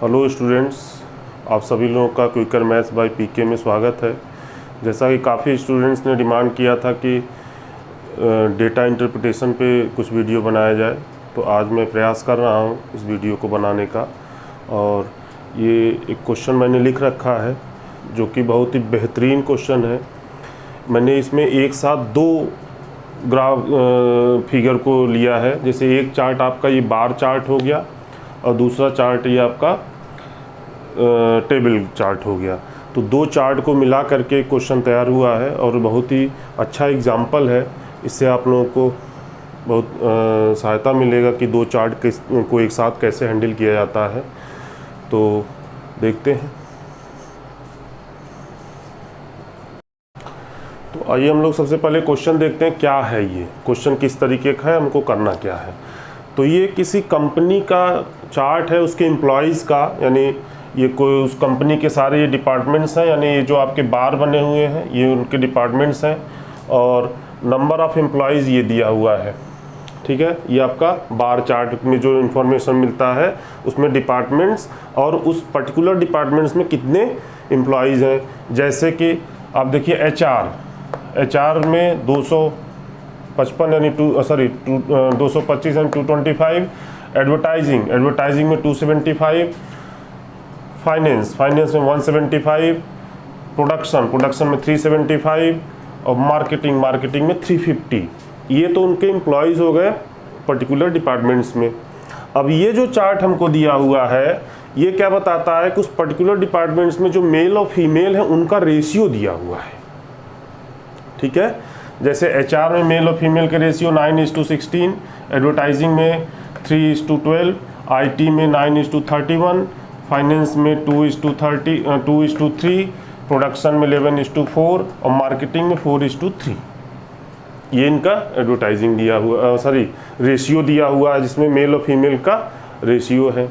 Hello students, आप सभी लोगों का क्विकर मैथ्स बाय पीके में स्वागत है। जैसा कि काफ़ी स्टूडेंट्स ने डिमांड किया था कि डेटा इंटरप्रिटेशन पे कुछ वीडियो बनाया जाए, तो आज मैं प्रयास कर रहा हूँ इस वीडियो को बनाने का। और ये एक क्वेश्चन मैंने लिख रखा है जो कि बहुत ही बेहतरीन क्वेश्चन है। मैंने इसमें एक साथ दो ग्राफ फिगर को लिया है। जैसे एक चार्ट आपका ये बार चार्ट हो गया और दूसरा चार्ट ये आपका टेबल चार्ट हो गया। तो दो चार्ट को मिला करके क्वेश्चन तैयार हुआ है और बहुत ही अच्छा एग्जाम्पल है। इससे आप लोगों को बहुत सहायता मिलेगा कि दो चार्ट को एक साथ कैसे हैंडल किया जाता है। तो देखते हैं। तो आइए हम लोग सबसे पहले क्वेश्चन देखते हैं क्या है ये क्वेश्चन, किस तरीके का है, हमको करना क्या है। तो ये किसी कंपनी का चार्ट है, उसके एम्प्लॉयज़ का, यानी ये कोई उस कंपनी के सारे ये डिपार्टमेंट्स हैं, यानी ये जो आपके बार बने हुए हैं ये उनके डिपार्टमेंट्स हैं और नंबर ऑफ़ एम्प्लॉयज़ ये दिया हुआ है। ठीक है, ये आपका बार चार्ट में जो इन्फॉर्मेशन मिलता है उसमें डिपार्टमेंट्स और उस पर्टिकुलर डिपार्टमेंट्स में कितने एम्प्लॉयज़ हैं। जैसे कि आप देखिए एच.आर. में 255 यानी 225 एंड 225, एडवर्टाइजिंग में 275, फाइनेंस में 175, प्रोडक्शन में 375 और मार्केटिंग में 350। ये तो उनके एम्प्लॉयज़ हो गए पर्टिकुलर डिपार्टमेंट्स में। अब ये जो चार्ट हमको दिया हुआ है ये क्या बताता है कि उस पर्टिकुलर डिपार्टमेंट्स में जो मेल और फीमेल है उनका रेशियो दिया हुआ है। ठीक है, जैसे एच.आर. में मेल और फीमेल के रेशियो 9:16, एडवर्टाइजिंग में 3:12, आई.टी. में 9:31, फाइनेंस में 2:3, प्रोडक्शन में 11:4 और मार्केटिंग में 4:3। ये इनका एडवर्टाइजिंग दिया हुआ रेशियो दिया हुआ है, जिसमें मेल और फीमेल का रेशियो है।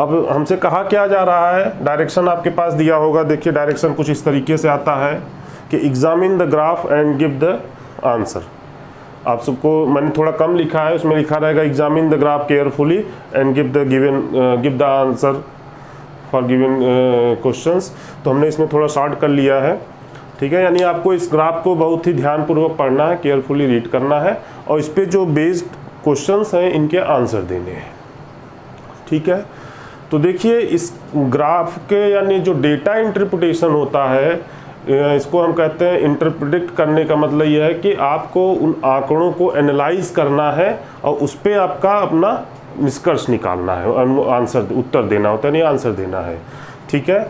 अब हमसे कहा क्या जा रहा है, डायरेक्शन आपके पास दिया होगा। देखिए डायरेक्शन कुछ इस तरीके से आता है कि examine the graph and give the answer. आप सबको मैंने थोड़ा कम लिखा है, उसमें लिखा रहेगा examine the graph carefully and give the answer for given questions. तो हमने इसमें थोड़ा शॉर्ट कर लिया है। ठीक है, यानी आपको इस ग्राफ को बहुत ही ध्यानपूर्वक पढ़ना है, केयरफुली रीड करना है और इस पे जो बेस्ड क्वेश्चंस हैं इनके आंसर देने हैं। ठीक है, तो देखिए इस ग्राफ के यानी जो डेटा इंटरप्रिटेशन होता है, इसको हम कहते हैं इंटरप्रेट करने का मतलब यह है कि आपको उन आंकड़ों को एनालाइज करना है और उस पर आपका अपना निष्कर्ष निकालना है, आंसर उत्तर देना होता है, नहीं आंसर देना है। ठीक है,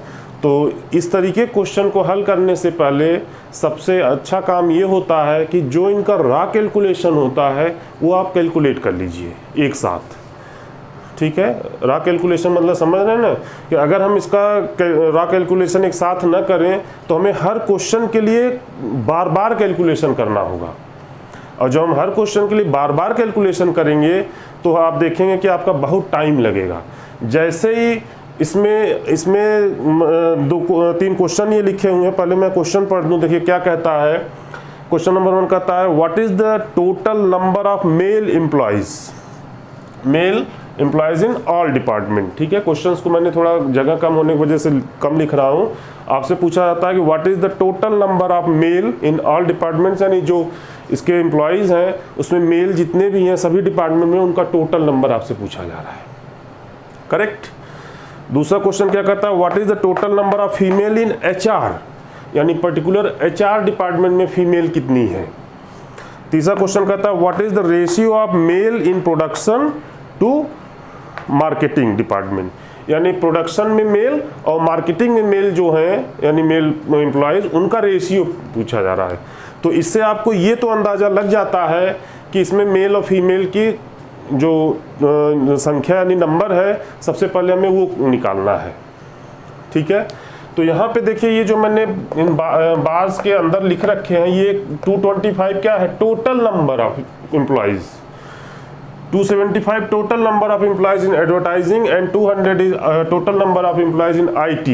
तो इस तरीके क्वेश्चन को हल करने से पहले सबसे अच्छा काम ये होता है कि जो इनका रॉ कैलकुलेशन होता है वो आप कैलकुलेट कर लीजिए एक साथ। ठीक है, रॉ कैलकुलेशन मतलब समझ रहे हैं ना कि अगर हम इसका रॉ कैलकुलेशन एक साथ न करें तो हमें हर क्वेश्चन के लिए बार बार कैलकुलेशन करना होगा। और जब हम हर क्वेश्चन के लिए बार बार कैलकुलेशन करेंगे तो आप देखेंगे कि आपका बहुत टाइम लगेगा। जैसे ही इसमें 2-3 क्वेश्चन ये लिखे हुए हैं, पहले मैं क्वेश्चन पढ़ दूँ। देखिए क्या कहता है। क्वेश्चन नंबर 1 कहता है what is the total number of male employees in all department. ठीक है, क्वेश्चंस को मैंने थोड़ा जगह कम होने की वजह से कम लिख रहा हूँ। आपसे पूछा जाता है कि what is the total number of male in all departments, यानी जो इसके एम्प्लॉयज़ हैं उसमें मेल जितने भी हैं सभी डिपार्टमेंट में उनका टोटल नंबर आपसे पूछा जा रहा है। करेक्ट। दूसरा क्वेश्चन क्या कहता है what is the total number of female in HR., यानी पर्टिकुलर एच.आर. डिपार्टमेंट में फीमेल कितनी है। तीसरा क्वेश्चन कहता है what is the ratio of male in production to marketing department, यानी प्रोडक्शन में मेल और मार्केटिंग में मेल जो हैं यानी मेल एम्प्लॉयज़ उनका रेशियो पूछा जा रहा है। तो इससे आपको ये तो अंदाज़ा लग जाता है कि इसमें मेल और फीमेल की जो संख्या यानी नंबर है सबसे पहले हमें वो निकालना है। ठीक है, तो यहाँ पे देखिए ये जो मैंने इन बार्स के अंदर लिख रखे हैं ये 225 क्या है, total number of employees, 275 total number of employees in advertising and 200 is total number of employees in IT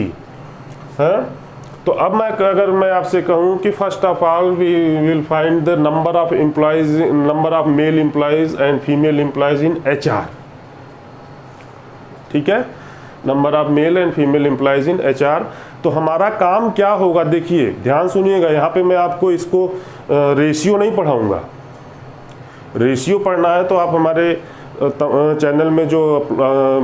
है। तो अब अगर मैं आपसे कहूँ कि first of all we will find the number of male employees and female employees in HR। ठीक है, number of male and female employees in HR। तो हमारा काम क्या होगा, देखिए ध्यान सुनिएगा, यहाँ पे मैं आपको इसको रेशियो नहीं पढ़ाऊँगा। रेशियो पढ़ना है तो आप हमारे चैनल में जो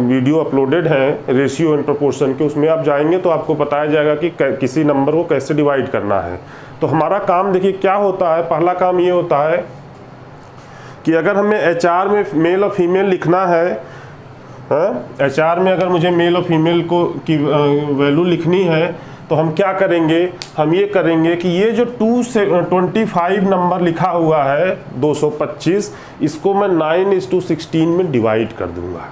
वीडियो अपलोडेड हैं रेशियो एंड प्रोपोर्शन के, उसमें आप जाएंगे तो आपको बताया जाएगा कि किसी नंबर को कैसे डिवाइड करना है। तो हमारा काम देखिए क्या होता है, पहला काम ये होता है कि अगर हमें HR में मेल और फीमेल लिखना है, HR में अगर मुझे मेल और फीमेल को की वैल्यू लिखनी है तो हम क्या करेंगे, हम ये करेंगे कि ये जो 225 नंबर लिखा हुआ है 225, इसको मैं 9:16 में डिवाइड कर दूंगा।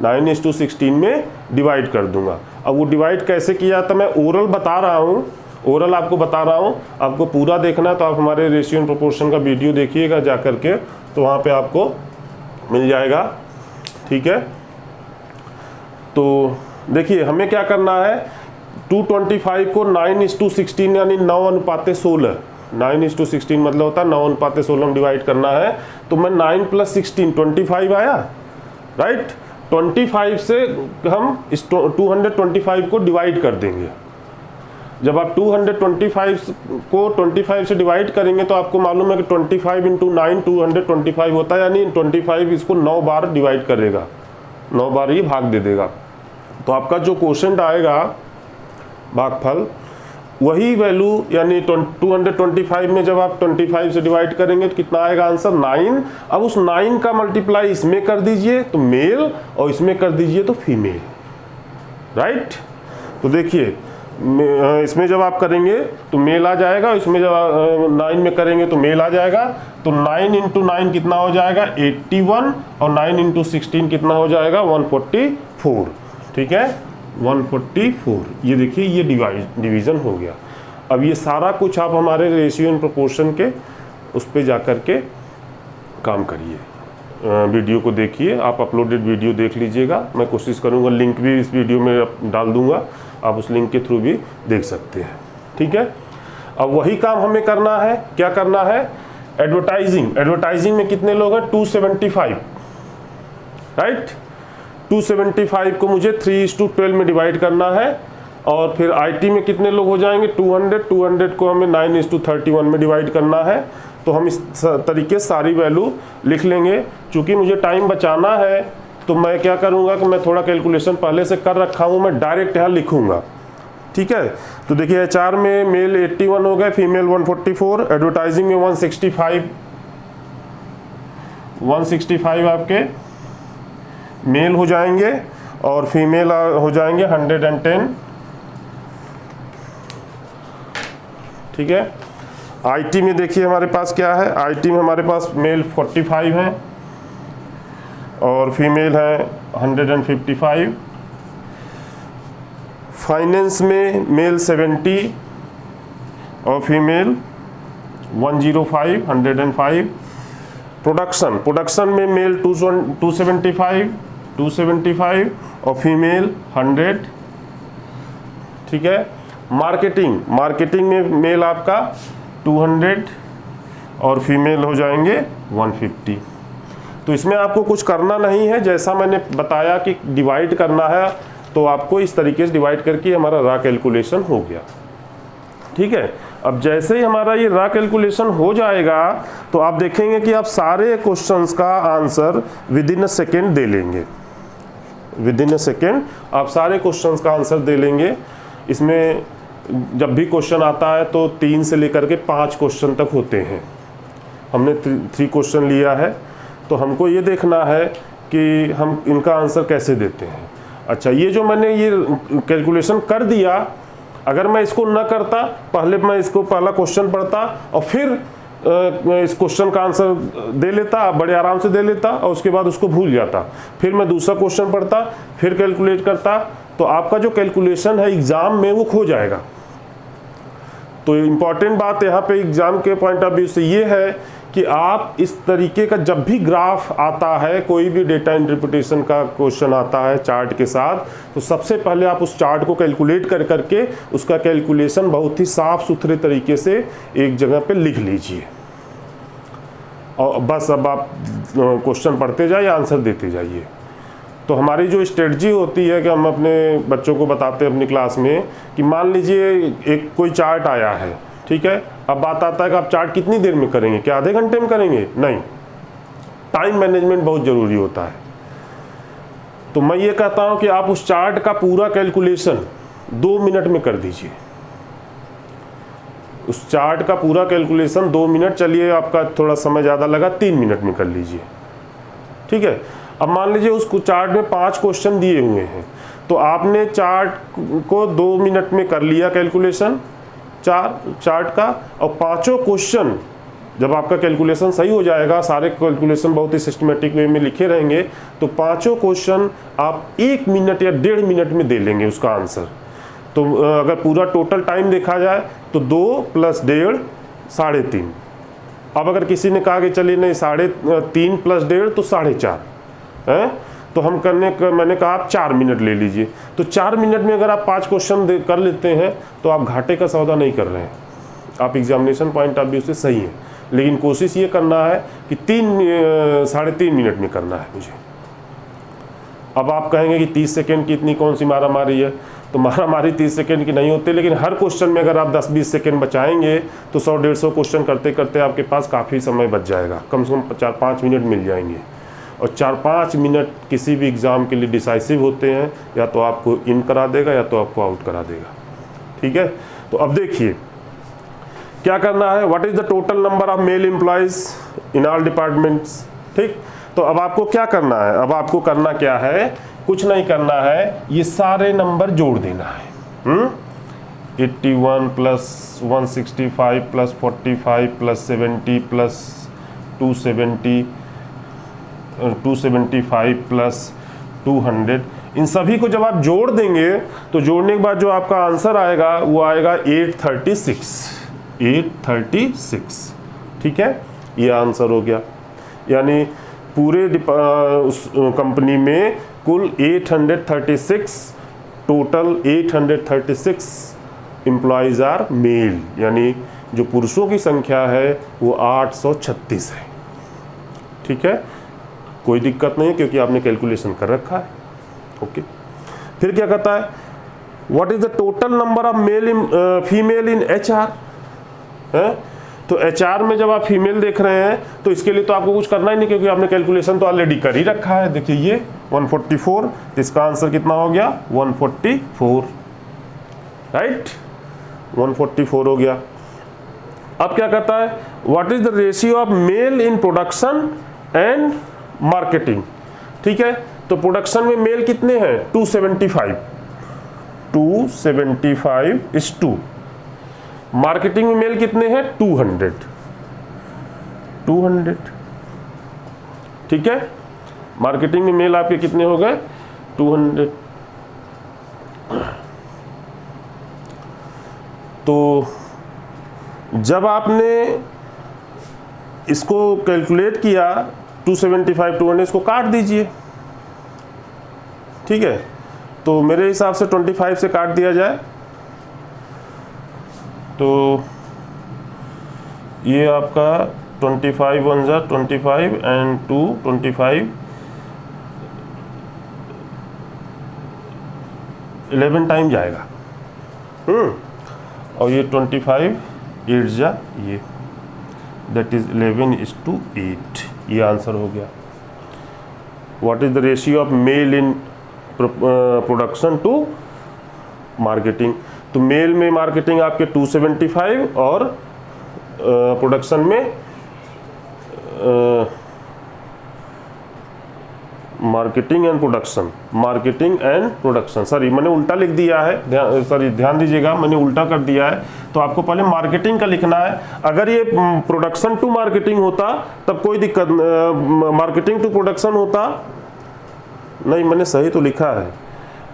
9:16 में डिवाइड कर दूंगा। अब वो डिवाइड कैसे किया था मैं ओरल बता रहा हूँ, ओरल आपको बता रहा हूँ। आपको पूरा देखना है तो आप हमारे रेशियो एंड प्रोपोर्शन का वीडियो देखिएगा जा करके, तो वहाँ पे आपको मिल जाएगा। ठीक है, तो देखिए हमें क्या करना है, 225 को 9:16 यानी 9:16, 9:16 मतलब होता है 9:16 में डिवाइड करना है। तो मैं 9 + 16 25 आया, राइट। 25 से हम इस 225 को डिवाइड कर देंगे। जब आप 225 को 25 से डिवाइड करेंगे तो आपको मालूम है कि 25 × 9 225 होता है, यानी 25 इसको 9 बार डिवाइड करेगा, 9 बार ये भाग दे देगा। तो आपका जो क्वोशंट आएगा भागफल, वही वैल्यू यानी 225 में जब आप 25 से डिवाइड करेंगे तो कितना आएगा आंसर, 9। अब उस 9 का मल्टीप्लाई इसमें कर दीजिए तो मेल, और इसमें कर दीजिए तो फीमेल, राइट। तो देखिए इसमें जब आप करेंगे तो मेल आ जाएगा, इसमें जब 9 में करेंगे तो मेल आ जाएगा। तो 9 × 9 कितना हो जाएगा 81, और 9 × 16 कितना हो जाएगा 144। ठीक है, 144। ये देखिए ये डिवीज़न हो गया। अब ये सारा कुछ आप हमारे रेशियो एंड प्रोपोर्शन के उस पर जा कर के काम करिए, वीडियो को देखिए, आप अपलोडेड वीडियो देख लीजिएगा। मैं कोशिश करूँगा लिंक भी इस वीडियो में डाल दूँगा, आप उस लिंक के थ्रू भी देख सकते हैं। ठीक है, अब वही काम हमें करना है, क्या करना है, एडवर्टाइजिंग। एडवर्टाइजिंग में कितने लोग हैं 275, राइट। 275 को मुझे 3:12 में डिवाइड करना है। और फिर IT में कितने लोग हो जाएंगे 200 को हमें 9:31 में डिवाइड करना है। तो हम इस तरीके से सारी वैल्यू लिख लेंगे। चूँकि मुझे टाइम बचाना है तो मैं क्या करूँगा कि मैं थोड़ा कैलकुलेशन पहले से कर रखा हूँ, मैं डायरेक्ट यहाँ लिखूँगा। ठीक है, तो देखिए HR में मेल 81 हो गए, फीमेल 144, एडवर्टाइजिंग में 165 आपके मेल हो जाएंगे और फीमेल हो जाएंगे 110। ठीक है, IT में देखिए हमारे पास क्या है, IT में हमारे पास मेल 45 हैं और फीमेल है 155। फाइनेंस में मेल 70 और फीमेल 105, 105। प्रोडक्शन में मेल 275 और फीमेल 100। ठीक है, मार्केटिंग में मेल आपका 200 और फीमेल हो जाएंगे 150। तो इसमें आपको कुछ करना नहीं है, जैसा मैंने बताया कि डिवाइड करना है तो आपको इस तरीके से डिवाइड करके हमारा रा कैलकुलेशन हो गया। ठीक है, अब जैसे ही हमारा ये रा कैलकुलेशन हो जाएगा तो आप देखेंगे कि आप सारे क्वेश्चंस का आंसर विदिन अ सेकेंड दे लेंगे। विदिन अ सेकेंड आप सारे क्वेश्चंस का आंसर दे लेंगे। इसमें जब भी क्वेश्चन आता है तो 3 से लेकर के 5 क्वेश्चन तक होते हैं। हमने 3 क्वेश्चन लिया है, तो हमको ये देखना है कि हम इनका आंसर कैसे देते हैं। अच्छा, ये जो मैंने ये कैलकुलेशन कर दिया, अगर मैं इसको न करता, पहले मैं इसको पहला क्वेश्चन पढ़ता और फिर इस क्वेश्चन का आंसर दे लेता, बड़े आराम से दे लेता और उसके बाद उसको भूल जाता, फिर मैं दूसरा क्वेश्चन पढ़ता, फिर कैलकुलेट करता, तो आपका जो कैलकुलेशन है एग्ज़ाम में वो खो जाएगा। तो इम्पॉर्टेंट बात यहाँ पे एग्ज़ाम के पॉइंट ऑफ व्यू से ये है कि आप इस तरीके का जब भी ग्राफ आता है, कोई भी डेटा इंटरप्रिटेशन का क्वेश्चन आता है चार्ट के साथ, तो सबसे पहले आप उस चार्ट को कैलकुलेट कर करके उसका कैलकुलेशन बहुत ही साफ सुथरे तरीके से एक जगह पे लिख लीजिए और बस अब आप क्वेश्चन पढ़ते जाइए, आंसर देते जाइए। तो हमारी जो स्ट्रेटजी होती है कि हम अपने बच्चों को बताते हैं अपनी क्लास में कि मान लीजिए एक कोई चार्ट आया है, ठीक है, अब बात आता है कि आप चार्ट कितनी देर में करेंगे, क्या आधे घंटे में करेंगे? नहीं, टाइम मैनेजमेंट बहुत ज़रूरी होता है। तो मैं ये कहता हूँ कि आप उस चार्ट का पूरा कैलकुलेशन 2 मिनट में कर दीजिए। उस चार्ट का पूरा कैलकुलेशन 2 मिनट, चलिए आपका थोड़ा समय ज़्यादा लगा, 3 मिनट में कर लीजिए, ठीक है। अब मान लीजिए उस चार्ट में 5 क्वेश्चन दिए हुए हैं, तो आपने चार्ट को 2 मिनट में कर लिया कैलकुलेशन चार्ट का, और 5 क्वेश्चन जब आपका कैलकुलेशन सही हो जाएगा, सारे कैलकुलेशन बहुत ही सिस्टमेटिक वे में लिखे रहेंगे, तो 5 क्वेश्चन आप 1 मिनट या 1.5 मिनट में दे लेंगे उसका आंसर। तो अगर पूरा टोटल टाइम देखा जाए तो 2 + 1.5 3.5। अब अगर किसी ने कहा कि चलिए नहीं 3.5 + 1.5 तो 4.5 है, तो हम मैंने कहा आप 4 मिनट ले लीजिए। तो 4 मिनट में अगर आप 5 क्वेश्चन कर लेते हैं तो आप घाटे का सौदा नहीं कर रहे हैं, आप एग्जामिनेशन पॉइंट ऑफ व्यू से सही हैं। लेकिन कोशिश ये करना है कि 3.5 मिनट में करना है मुझे। अब आप कहेंगे कि 30 सेकेंड की इतनी कौन सी मारा मारी है, तो मारा मारी 30 सेकेंड की नहीं होती, लेकिन हर क्वेश्चन में अगर आप 10-20 सेकेंड बचाएंगे तो 100-150 क्वेश्चन करते करते आपके पास काफ़ी समय बच जाएगा, कम से कम 4-5 मिनट मिल जाएंगे। और 4-5 मिनट किसी भी एग्ज़ाम के लिए डिसाइसिव होते हैं, या तो आपको इन करा देगा या तो आपको आउट करा देगा, ठीक है। तो अब देखिए क्या करना है, what is the total number of male employees in all departments, ठीक। तो अब आपको क्या करना है, अब आपको करना क्या है, कुछ नहीं करना है, ये सारे नंबर जोड़ देना है। 81 + 165 + 45 + 70 + 275 + 200, इन सभी को जब आप जोड़ देंगे तो जोड़ने के बाद जो आपका आंसर आएगा वो आएगा 836, ठीक है, ये आंसर हो गया। यानी पूरे उस कंपनी में कुल 836, टोटल 836 एम्प्लॉयज़ आर मेल, यानी जो पुरुषों की संख्या है वो 836 है, ठीक है। कोई दिक्कत नहीं है क्योंकि आपने कैलकुलेशन कर रखा है, ओके। फिर क्या कहता है, what is the total number of female in HR है। तो HR में जब आप फीमेल देख रहे हैं तो इसके लिए तो आपको कुछ करना ही नहीं, क्योंकि आपने कैलकुलेशन तो ऑलरेडी कर ही रखा है। देखिए ये 144, इसका आंसर कितना हो गया, 144, राइट, 144 हो गया। अब क्या कहता है, what is the ratio of male in production and marketing, ठीक है। तो प्रोडक्शन में मेल कितने हैं, 275 मार्केटिंग में मेल कितने हैं, 200, ठीक है। मार्केटिंग में मेल आपके कितने हो गए, 200। तो जब आपने इसको कैलकुलेट किया 275 200, इसको काट दीजिए, ठीक है। तो मेरे हिसाब से 25 से काट दिया जाए तो ये आपका 25 × 1 = 25 एंड 2 25, 11 टाइम जाएगा। और ये 25 8 जा ये, दैट इज 11:8, ये आंसर हो गया। What is the ratio of male in production to marketing, तो मेल में मार्केटिंग आपके 275 और प्रोडक्शन में मार्केटिंग एंड प्रोडक्शन, सॉरी मैंने उल्टा लिख दिया है, ध्यान दीजिएगा, मैंने उल्टा कर दिया है। तो आपको पहले मार्केटिंग का लिखना है। अगर ये प्रोडक्शन टू मार्केटिंग होता तब कोई दिक्कत, मार्केटिंग टू प्रोडक्शन होता नहीं, मैंने सही तो लिखा है।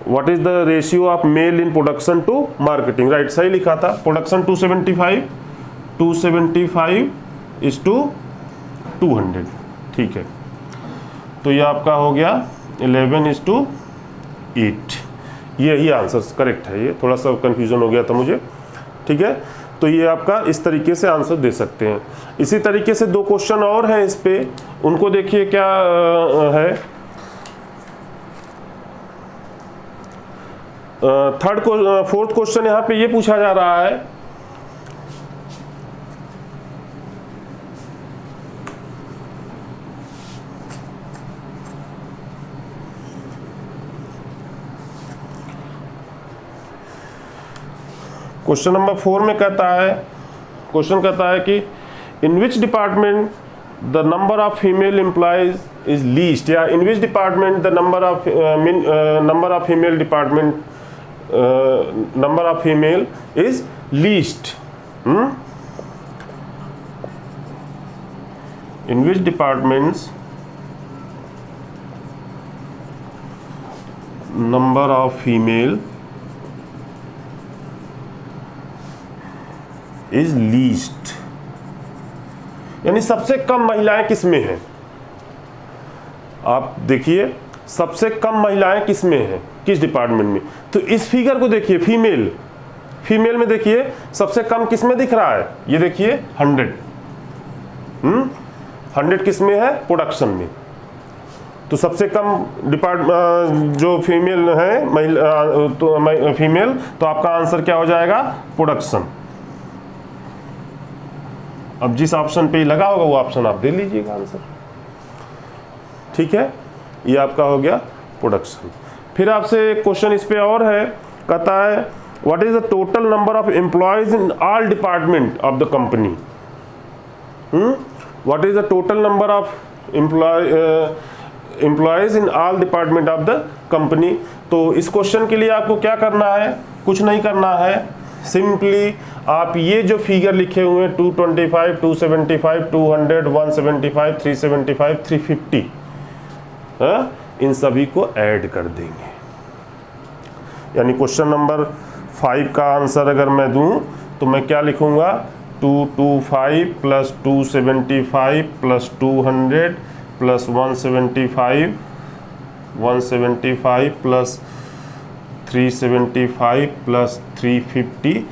What is the ratio of male in production to marketing, right, सही लिखा था। प्रोडक्शन 275 200, ठीक है। तो ये आपका हो गया 11:8, यही आंसर करेक्ट है। ये थोड़ा सा कंफ्यूजन हो गया था मुझे, ठीक है। तो ये आपका इस तरीके से आंसर दे सकते हैं। इसी तरीके से 2 क्वेश्चन और हैं इस पे, उनको देखिए क्या है। फोर्थ क्वेश्चन यहाँ पे ये पूछा जा रहा है, क्वेश्चन नंबर 4 में क्वेश्चन कहता है कि in which department the number of female employees is least, या in which department the number of female is least, in which departments number of female is least, यानी सबसे कम महिलाएं किसमें हैं। आप देखिए सबसे कम महिलाएं किसमें हैं, किस डिपार्टमेंट में। तो इस फिगर को देखिए, फीमेल में देखिए सबसे कम किसमें दिख रहा है, ये देखिए 100 किसमें है, प्रोडक्शन में। तो सबसे कम जो फीमेल है फीमेल, तो आपका आंसर क्या हो जाएगा, प्रोडक्शन। अब जिस ऑप्शन पे लगा होगा वो ऑप्शन आप दे लीजिएगा आंसर, ठीक है। ये आपका हो गया प्रोडक्शन। फिर आपसे एक क्वेश्चन इस पे और है, कहता है what is the total number of employees in all department of the company, what is the total number of employees in all department of the company. तो इस क्वेश्चन के लिए आपको क्या करना है, कुछ नहीं करना है, सिंपली आप ये जो फिगर लिखे हुए हैं 225, 275, 200, 175, 375, 350, इन सभी को ऐड कर देंगे। यानी क्वेश्चन नंबर 5 का आंसर अगर मैं दूं तो मैं क्या लिखूंगा, 225 plus 275 plus 200 plus 175 plus 375 plus 350,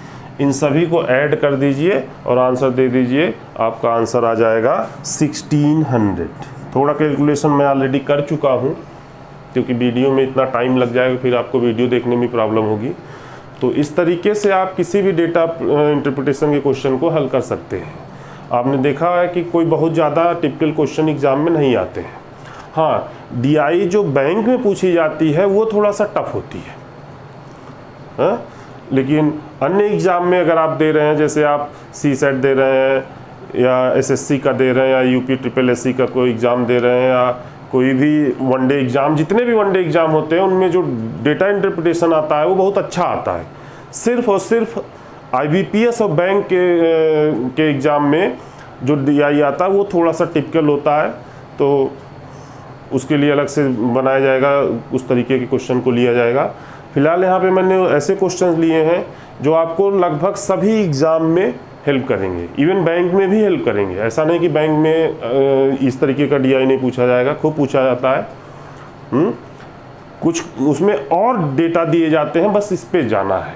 इन सभी को ऐड कर दीजिए और आंसर दे दीजिए। आपका आंसर आ जाएगा 1600। थोड़ा कैलकुलेशन मैं ऑलरेडी कर चुका हूँ, क्योंकि वीडियो में इतना टाइम लग जाएगा, फिर आपको वीडियो देखने में प्रॉब्लम होगी। तो इस तरीके से आप किसी भी डेटा इंटरप्रिटेशन के क्वेश्चन को हल कर सकते हैं। आपने देखा है कि कोई बहुत ज़्यादा टिपिकल क्वेश्चन एग्जाम में नहीं आते हैं। हाँ, DI जो बैंक में पूछी जाती है वो थोड़ा सा टफ होती है, लेकिन अन्य एग्ज़ाम में अगर आप दे रहे हैं, जैसे आप CSET दे रहे हैं या SSC का दे रहे हैं या UP SSSC का कोई एग्ज़ाम दे रहे हैं, या कोई भी वनडे एग्ज़ाम, जितने भी वनडे एग्ज़ाम होते हैं उनमें जो डेटा इंटरप्रिटेशन आता है वो बहुत अच्छा आता है। सिर्फ और सिर्फ IBPS और बैंक के एग्ज़ाम में जो DI आता है वो थोड़ा सा टिपिकल होता है, तो उसके लिए अलग से बनाया जाएगा, उस तरीके के क्वेश्चन को लिया जाएगा। फिलहाल यहाँ पे मैंने ऐसे क्वेश्चंस लिए हैं जो आपको लगभग सभी एग्ज़ाम में हेल्प करेंगे, इवन बैंक में भी हेल्प करेंगे। ऐसा नहीं कि बैंक में इस तरीके का DI नहीं पूछा जाएगा, खूब पूछा जाता है। कुछ उसमें और डेटा दिए जाते हैं, बस इस पे जाना है,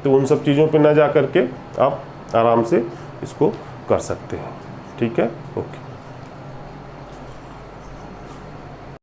तो उन सब चीज़ों पे ना जा करके आप आराम से इसको कर सकते हैं। ठीक है, ओके।